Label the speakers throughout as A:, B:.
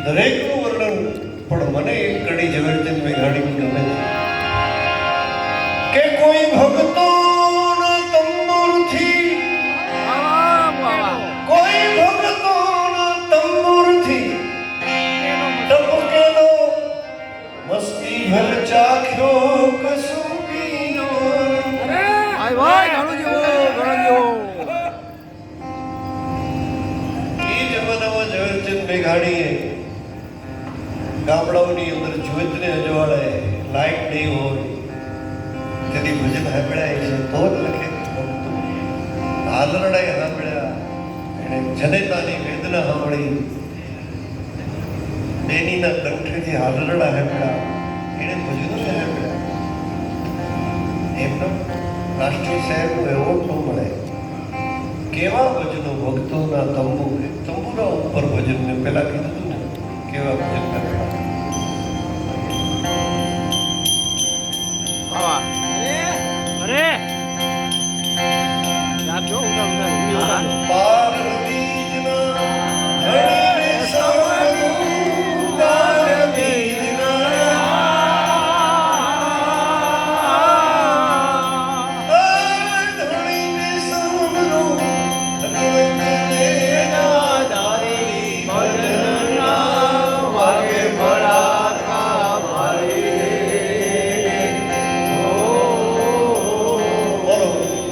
A: દરેકનું વર્ણન, પણ મને એક કડી ઝવેરચંદ મેઘાણીની ગમે છે કે કોઈ ભક્તોના તંબુરથી, કોઈ ભક્તોના તંબુરથી ટપકેલો મસ્તી ભર ચાખ્યો કસુંબીનો.
B: ભાઈ ભાઈ ઘણું જેવો
A: એ જમાનામાં ઝવેરચંદ મેઘાણીએ ગામડાઓની અંદર જ્યોતને અજવાળે લાઈટ નહીં હોય તેથી ભજન સાંભળ્યા છે તો જ લખે. હાલરડાએ સાંભળ્યા, એણે જનેતાની વેદના સાંભળી, બેનીના કંઠેથી હાલરડા સાંભળ્યા, એણે ભજનો સાંભળ્યા. એમનો રાષ્ટ્રીય સાહેબનો એવોર્ડ ન મળે. કેવા ભજનો, ભક્તોના તંબુરા ઉપર ભજન. મેં પહેલા કીધું હતું ને કેવા ભજન કરવા.
B: અરે યાદ જો
A: પાર બીજના ધણીને સવનું પાર બીજના ધણીને સવનું ધણીના દારી ભજનના વાગે ભળાકા ભાઈ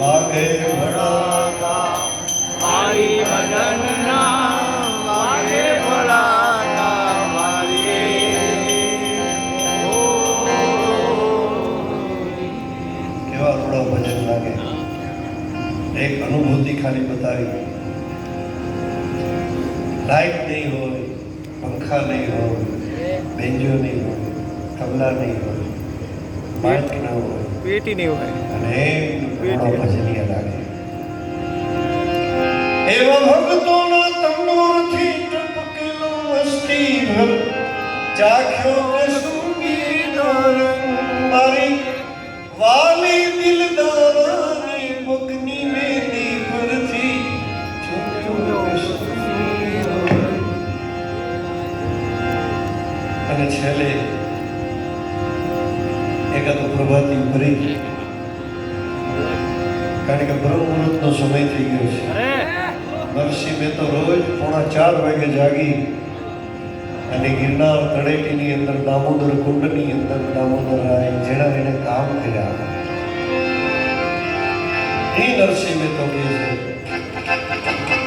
A: વાગે ભળાકા
B: મારી ભજનના વાગે ભળાકા મારી.
A: કેવા થોડા ભજન લાગે. એક અનુભૂતિ ખાલી બતાવી. લાઈટ નહીં હોય, પંખા નહીં હોય, બેન્જો નહીં હોય, તબલા નહીં હોય, માઇક ન હોય,
B: પેટી નહીં હોય
A: અને થોડા ભજનીય લાગે. એવા ભક્તોના તંબુરથી ટપકેલો મસ્તી ભર ચાખ્યો કસુંબીનો રંગ. મારી વાલી દિલદારાની પગની મેલી પરથી છૂટ્યો કસુંબીનો રંગ. અને છેલ્લે એકાદો પ્રભાતી ભરી, કારણ કે બ્રહ્મ મુહૂર્તનો સમય થઈ ગયો છે. નરસિંહ મહેતા રોજ 4:30 વાગે જાગી અને ગિરનાર તળેટીની અંદર દામોદર કુંડની અંદર દામોદર રાય જેના એને કામ કર્યા એ નરસિંહ મહેતા કહે છે